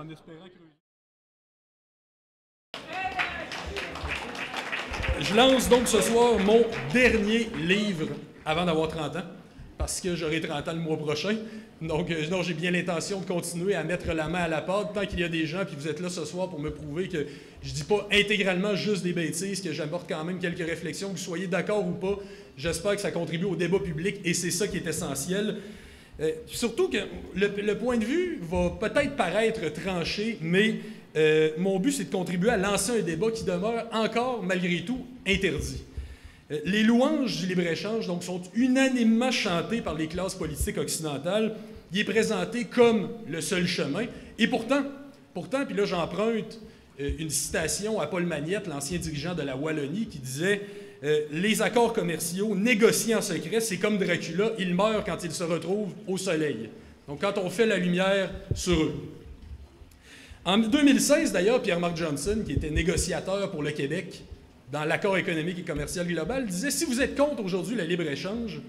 en espérant creuser. Je lance donc ce soir mon dernier livre avant d'avoir 30 ans, parce que j'aurai 30 ans le mois prochain. Donc, non, j'ai bien l'intention de continuer à mettre la main à la pâte tant qu'il y a des gens, puis vous êtes là ce soir pour me prouver que je dis pas intégralement juste des bêtises, que j'apporte quand même quelques réflexions, que vous soyez d'accord ou pas. J'espère que ça contribue au débat public, et c'est ça qui est essentiel. Surtout que le point de vue va peut-être paraître tranché, mais mon but, c'est de contribuer à lancer un débat qui demeure encore, malgré tout, interdit. Les louanges du libre-échange donc, sont unanimement chantées par les classes politiques occidentales. Il est présenté comme le seul chemin. Et pourtant, puis là j'emprunte une citation à Paul Magnette, l'ancien dirigeant de la Wallonie, qui disait « Les accords commerciaux négociés en secret, c'est comme Dracula, il meurt quand il se retrouve au soleil. » Donc quand on fait la lumière sur eux. En 2016, d'ailleurs, Pierre-Marc Johnson, qui était négociateur pour le Québec dans l'accord économique et commercial global, disait « Si vous êtes contre aujourd'hui le libre-échange,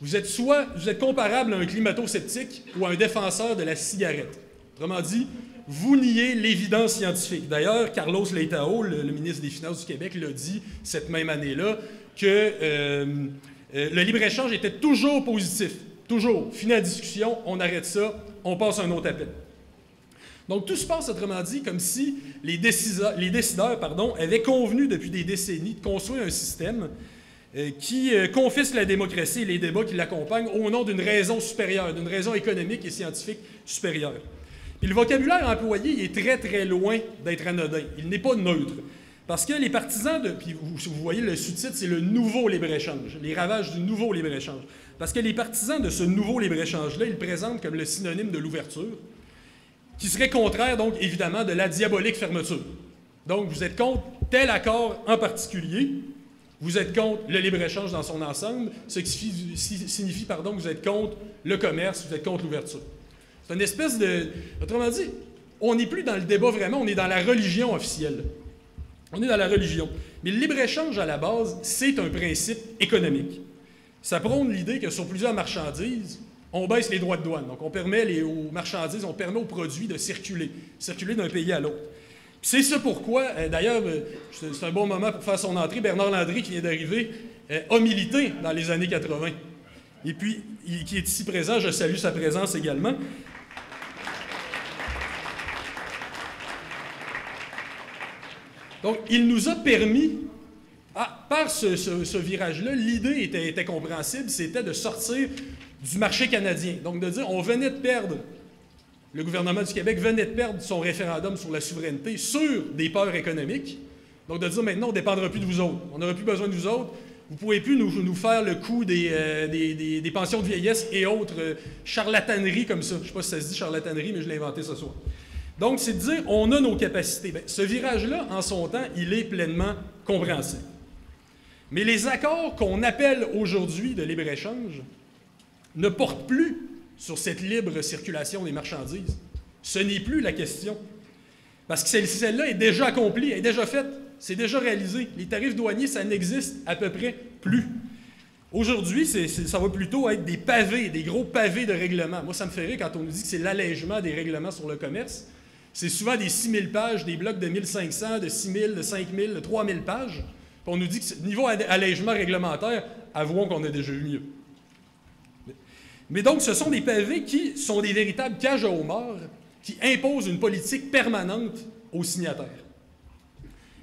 vous êtes comparable à un climato-sceptique ou à un défenseur de la cigarette. » Autrement dit, vous niez l'évidence scientifique. D'ailleurs, Carlos Leitão, le ministre des Finances du Québec, l'a dit cette même année-là, que le libre-échange était toujours positif. Toujours. Fin de la discussion, on arrête ça, on passe à un autre appel. Donc, tout se passe, autrement dit, comme si les décideurs avaient convenu depuis des décennies de construire un système qui confisque la démocratie et les débats qui l'accompagnent au nom d'une raison supérieure, d'une raison économique et scientifique supérieure. Puis le vocabulaire employé il est très, très loin d'être anodin. Il n'est pas neutre. Parce que les partisans de... Puis vous voyez, le sous-titre, c'est le nouveau libre-échange, les ravages du nouveau libre-échange. Parce que les partisans de ce nouveau libre-échange-là, ils le présentent comme le synonyme de l'ouverture, qui serait contraire, donc, évidemment, de la diabolique fermeture. Donc, vous êtes contre tel accord en particulier, vous êtes contre le libre-échange dans son ensemble, ce qui signifie, que vous êtes contre le commerce, vous êtes contre l'ouverture. C'est une espèce de... Autrement dit, on n'est plus dans le débat vraiment, on est dans la religion officielle. On est dans la religion. Mais le libre-échange, à la base, c'est un principe économique. Ça prône l'idée que sur plusieurs marchandises, on baisse les droits de douane. Donc, on permet aux marchandises, on permet aux produits de circuler d'un pays à l'autre. C'est ça pourquoi, d'ailleurs, c'est un bon moment pour faire son entrée, Bernard Landry, qui vient d'arriver, a milité dans les années 80. Et puis, qui est ici présent, je salue sa présence également. Donc, il nous a permis, par ce virage-là, l'idée était compréhensible, c'était de sortir du marché canadien. Donc, de dire, on venait de perdre, le gouvernement du Québec venait de perdre son référendum sur la souveraineté sur des peurs économiques. Donc, de dire, maintenant, on ne dépendra plus de vous autres. On n'aura plus besoin de vous autres. Vous ne pouvez plus nous faire le coup des pensions de vieillesse et autres charlataneries comme ça. Je ne sais pas si ça se dit charlatanerie, mais je l'ai inventé ce soir. Donc, c'est de dire, on a nos capacités. Bien, ce virage-là, en son temps, il est pleinement compréhensible. Mais les accords qu'on appelle aujourd'hui de libre-échange ne portent plus sur cette libre circulation des marchandises. Ce n'est plus la question. Parce que celle-là est déjà accomplie, elle est déjà faite, c'est déjà réalisé. Les tarifs douaniers, ça n'existe à peu près plus. Aujourd'hui, ça va plutôt être des pavés, des gros pavés de règlements. Moi, ça me fait rire quand on nous dit que c'est l'allègement des règlements sur le commerce. C'est souvent des 6000 pages, des blocs de 1500, de 6000, de 5000, de 3000 pages. Puis on nous dit que niveau allègement réglementaire, avouons qu'on a déjà eu mieux. Mais donc, ce sont des pavés qui sont des véritables cages à homards qui imposent une politique permanente aux signataires.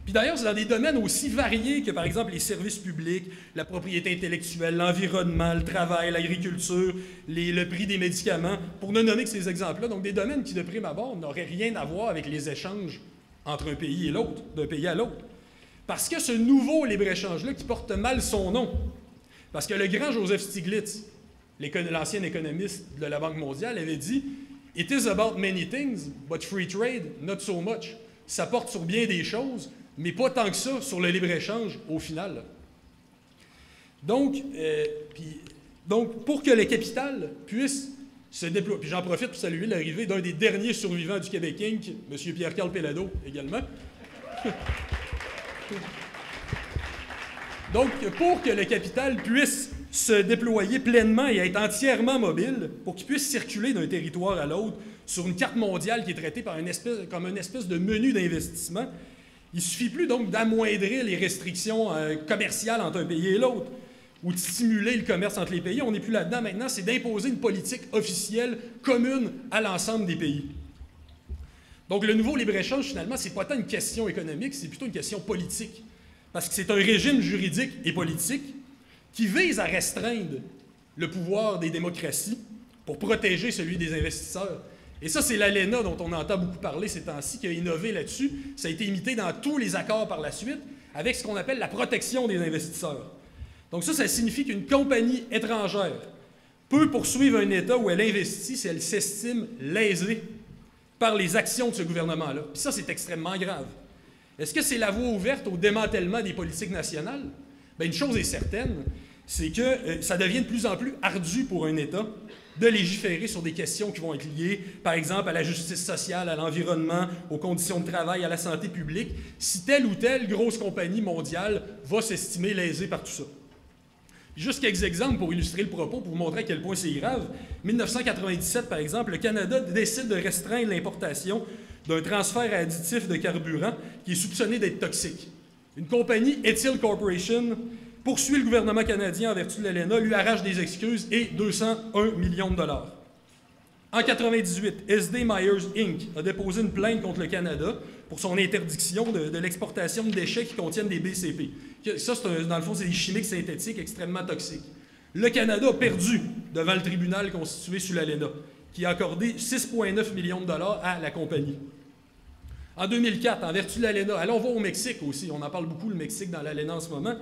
Puis d'ailleurs, c'est dans des domaines aussi variés que, par exemple, les services publics, la propriété intellectuelle, l'environnement, le travail, l'agriculture, le prix des médicaments, pour ne nommer que ces exemples-là. Donc, des domaines qui, de prime abord, n'auraient rien à voir avec les échanges entre un pays et l'autre, d'un pays à l'autre. Parce que ce nouveau libre-échange-là, qui porte mal son nom, parce que le grand Joseph Stiglitz, l'ancien économiste de la Banque mondiale, avait dit « It is about many things, but free trade, not so much ». Ça porte sur bien des choses, mais pas tant que ça sur le libre-échange au final. Donc, pour que le capital puisse se déployer, puis j'en profite pour saluer l'arrivée d'un des derniers survivants du Québec Inc., M. Pierre-Carl Péladeau également. Donc, pour que le capital puisse se déployer pleinement et être entièrement mobile, pour qu'il puisse circuler d'un territoire à l'autre, sur une carte mondiale qui est traitée comme une espèce de menu d'investissement. Il ne suffit plus donc d'amoindrir les restrictions commerciales entre un pays et l'autre, ou de stimuler le commerce entre les pays. On n'est plus là-dedans maintenant, c'est d'imposer une politique officielle commune à l'ensemble des pays. Donc le nouveau libre-échange, finalement, ce n'est pas tant une question économique, c'est plutôt une question politique. Parce que c'est un régime juridique et politique qui vise à restreindre le pouvoir des démocraties pour protéger celui des investisseurs. Et ça, c'est l'ALENA dont on entend beaucoup parler ces temps-ci, qui a innové là-dessus. Ça a été imité dans tous les accords par la suite, avec ce qu'on appelle la protection des investisseurs. Donc ça signifie qu'une compagnie étrangère peut poursuivre un État où elle investit si elle s'estime lésée par les actions de ce gouvernement-là. Puis ça, c'est extrêmement grave. Est-ce que c'est la voie ouverte au démantèlement des politiques nationales? Bien, une chose est certaine, c'est que ça devient de plus en plus ardu pour un État de légiférer sur des questions qui vont être liées, par exemple, à la justice sociale, à l'environnement, aux conditions de travail, à la santé publique, si telle ou telle grosse compagnie mondiale va s'estimer lésée par tout ça. Juste quelques exemples pour illustrer le propos, pour vous montrer à quel point c'est grave. 1997, par exemple, le Canada décide de restreindre l'importation d'un transfert additif de carburant qui est soupçonné d'être toxique. Une compagnie, Ethyl Corporation, poursuit le gouvernement canadien en vertu de l'ALENA, lui arrache des excuses et 201 millions de dollars. En 1998, SD Myers Inc. a déposé une plainte contre le Canada pour son interdiction de l'exportation de déchets qui contiennent des BCP. Ça, dans le fond, c'est des chimiques synthétiques extrêmement toxiques. Le Canada a perdu devant le tribunal constitué sous l'ALENA, qui a accordé 6,9 millions de dollars à la compagnie. En 2004, en vertu de l'ALENA, allons voir au Mexique aussi, on en parle beaucoup, le Mexique, dans l'ALENA en ce moment.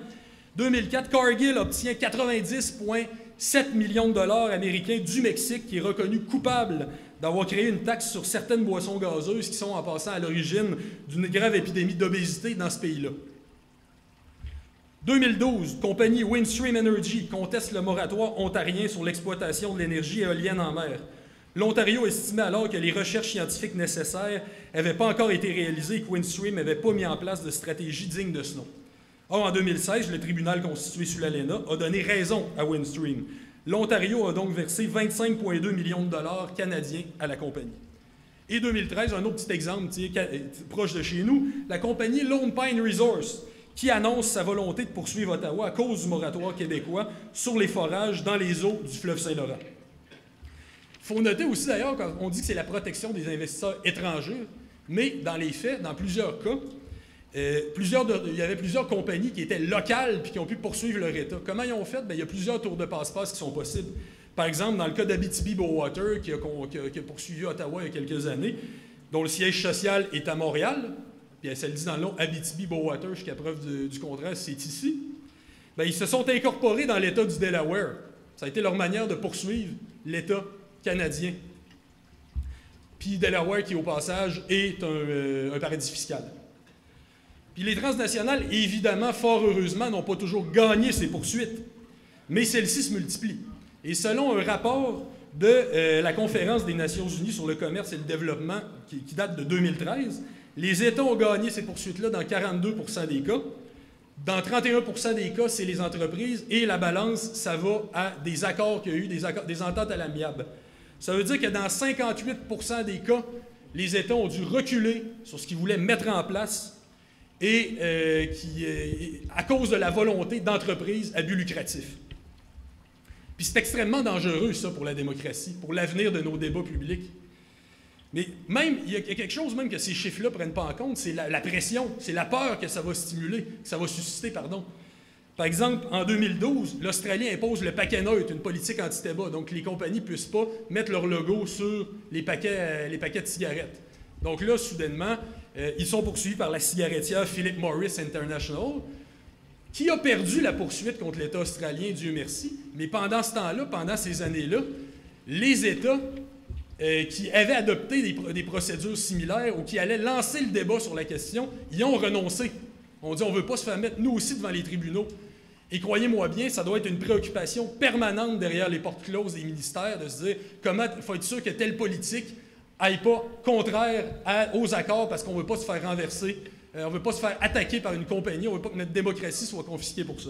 2004, Cargill obtient 90,7 millions de dollars américains du Mexique, qui est reconnu coupable d'avoir créé une taxe sur certaines boissons gazeuses qui sont en passant à l'origine d'une grave épidémie d'obésité dans ce pays-là. 2012, compagnie Windstream Energy conteste le moratoire ontarien sur l'exploitation de l'énergie éolienne en mer. L'Ontario estimait alors que les recherches scientifiques nécessaires n'avaient pas encore été réalisées et que Windstream n'avait pas mis en place de stratégie digne de ce nom. Or, en 2016, le tribunal constitué sous l'ALENA a donné raison à Windstream. L'Ontario a donc versé 25,2 millions de dollars canadiens à la compagnie. Et 2013, un autre petit exemple proche de chez nous, la compagnie Lone Pine Resources, qui annonce sa volonté de poursuivre Ottawa à cause du moratoire québécois sur les forages dans les eaux du fleuve Saint-Laurent. Il faut noter aussi d'ailleurs qu'on dit que c'est la protection des investisseurs étrangers, mais dans les faits, dans plusieurs cas, il y avait plusieurs compagnies qui étaient locales et qui ont pu poursuivre leur État. Comment ils ont fait? Bien, il y a plusieurs tours de passe-passe qui sont possibles. Par exemple, dans le cas d'Abitibi-Bowater, qui a poursuivi Ottawa il y a quelques années, dont le siège social est à Montréal, puis ça le dit dans le nom Abitibi-Bowater, jusqu'à preuve du contraire, c'est ici. Bien, ils se sont incorporés dans l'État du Delaware. Ça a été leur manière de poursuivre l'État canadien. Puis Delaware, qui au passage est un paradis fiscal. Puis les transnationales, évidemment, fort heureusement, n'ont pas toujours gagné ces poursuites, mais celles-ci se multiplient. Et selon un rapport de la Conférence des Nations Unies sur le commerce et le développement, qui date de 2013, les États ont gagné ces poursuites-là dans 42% des cas. Dans 31% des cas, c'est les entreprises, et la balance, ça va à des accords qu'il y a eu, des ententes à l'amiable. Ça veut dire que dans 58% des cas, les États ont dû reculer sur ce qu'ils voulaient mettre en place et à cause de la volonté d'entreprises à but lucratif. Puis c'est extrêmement dangereux, ça, pour la démocratie, pour l'avenir de nos débats publics. Mais même, il y a quelque chose même que ces chiffres-là ne prennent pas en compte, c'est la pression, c'est la peur que ça va stimuler, que ça va susciter, pardon. Par exemple, en 2012, l'Australie impose le paquet neutre, une politique anti-tabac, donc les compagnies ne puissent pas mettre leur logo sur les paquets de cigarettes. Donc là, soudainement, ils sont poursuivis par la cigarettière Philip Morris International, qui a perdu la poursuite contre l'État australien, Dieu merci. Mais pendant ce temps-là, pendant ces années-là, les États qui avaient adopté des procédures similaires ou qui allaient lancer le débat sur la question, y ont renoncé. On dit on ne veut pas se faire mettre nous aussi devant les tribunaux. Et croyez-moi bien, ça doit être une préoccupation permanente derrière les portes closes des ministères de se dire comment il faut être sûr que telle politique n'aille pas contraire aux accords parce qu'on ne veut pas se faire renverser, on ne veut pas se faire attaquer par une compagnie, on ne veut pas que notre démocratie soit confisquée pour ça.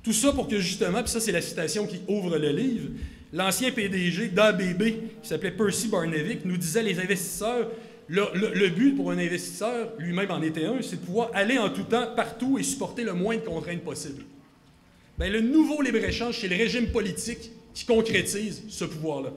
Tout ça pour que justement, puis ça c'est la citation qui ouvre le livre, l'ancien PDG d'ABB, qui s'appelait Percy Barnevik, nous disait les investisseurs, le but pour un investisseur, lui-même en était un, c'est de pouvoir aller en tout temps, partout et supporter le moins de contraintes possible. Bien, le nouveau libre-échange, c'est le régime politique qui concrétise ce pouvoir-là.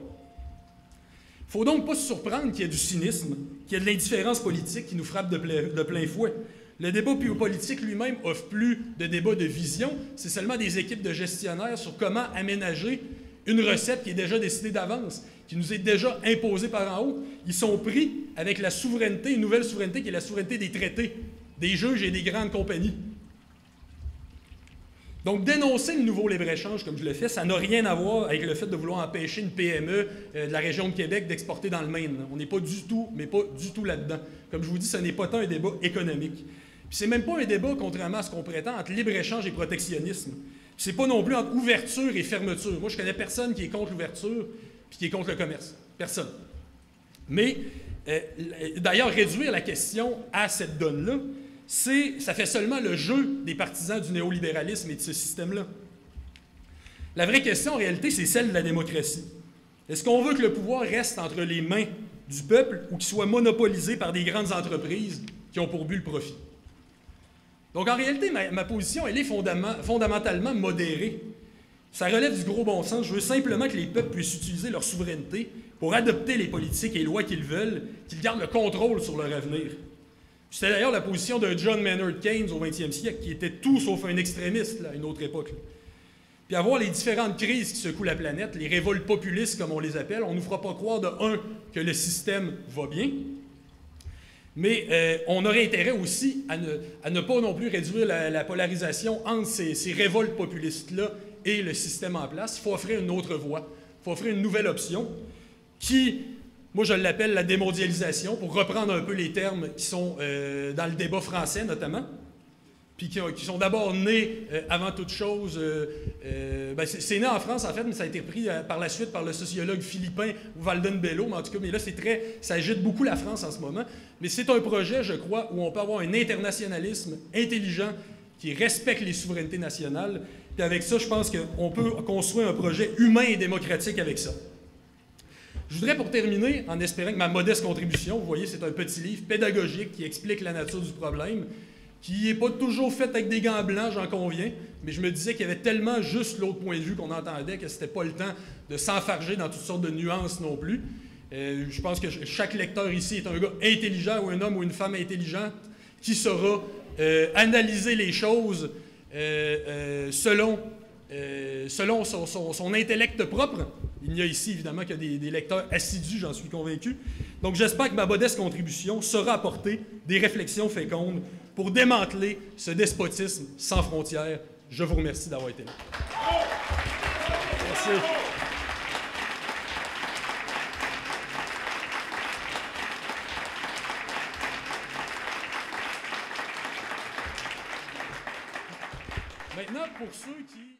Il ne faut donc pas se surprendre qu'il y ait du cynisme, qu'il y ait de l'indifférence politique qui nous frappe de plein fouet. Le débat politique lui-même offre plus de débat de vision, c'est seulement des équipes de gestionnaires sur comment aménager une recette qui est déjà décidée d'avance, qui nous est déjà imposée par en haut. Ils sont pris avec la souveraineté, une nouvelle souveraineté qui est la souveraineté des traités, des juges et des grandes compagnies. Donc, dénoncer le nouveau libre-échange, comme je le fais, ça n'a rien à voir avec le fait de vouloir empêcher une PME de la région de Québec d'exporter dans le Maine. On n'est pas du tout, mais pas du tout là-dedans. Comme je vous dis, ce n'est pas tant un débat économique. Puis c'est même pas un débat, contrairement à ce qu'on prétend, entre libre-échange et protectionnisme. C'est pas non plus entre ouverture et fermeture. Moi, je connais personne qui est contre l'ouverture puis qui est contre le commerce. Personne. Mais, d'ailleurs, réduire la question à cette donne-là, ça fait seulement le jeu des partisans du néolibéralisme et de ce système-là. La vraie question, en réalité, c'est celle de la démocratie. Est-ce qu'on veut que le pouvoir reste entre les mains du peuple ou qu'il soit monopolisé par des grandes entreprises qui ont pour but le profit? Donc, en réalité, ma position, elle est fondamentalement modérée. Ça relève du gros bon sens. Je veux simplement que les peuples puissent utiliser leur souveraineté pour adopter les politiques et les lois qu'ils veulent, qu'ils gardent le contrôle sur leur avenir. C'était d'ailleurs la position de John Maynard Keynes au 20e siècle, qui était tout sauf un extrémiste là, à une autre époque. Là. Puis à voir les différentes crises qui secouent la planète, les révoltes populistes comme on les appelle, on ne nous fera pas croire de un que le système va bien, mais on aurait intérêt aussi à ne pas non plus réduire la polarisation entre ces révoltes populistes-là et le système en place. Il faut offrir une autre voie, il faut offrir une nouvelle option qui... Moi, je l'appelle la démondialisation, pour reprendre un peu les termes qui sont dans le débat français, notamment, puis qui sont d'abord nés, avant toute chose, c'est né en France, en fait, mais ça a été pris par la suite par le sociologue philippin Walden Bello, mais en tout cas, mais là, ça agite beaucoup la France en ce moment. Mais c'est un projet, je crois, où on peut avoir un internationalisme intelligent qui respecte les souverainetés nationales, puis avec ça, je pense qu'on peut construire un projet humain et démocratique avec ça. Je voudrais, pour terminer, en espérant que ma modeste contribution, vous voyez, c'est un petit livre pédagogique qui explique la nature du problème, qui n'est pas toujours fait avec des gants blancs, j'en conviens, mais je me disais qu'il y avait tellement juste l'autre point de vue qu'on entendait que c'était pas le temps de s'enfarger dans toutes sortes de nuances non plus. Je pense que chaque lecteur ici est un gars intelligent ou un homme ou une femme intelligente qui saura analyser les choses selon son intellect propre. Il y a ici, évidemment, que des lecteurs assidus, j'en suis convaincu. Donc, j'espère que ma modeste contribution saura apporter des réflexions fécondes pour démanteler ce despotisme sans frontières. Je vous remercie d'avoir été là. Merci. Maintenant, pour ceux qui...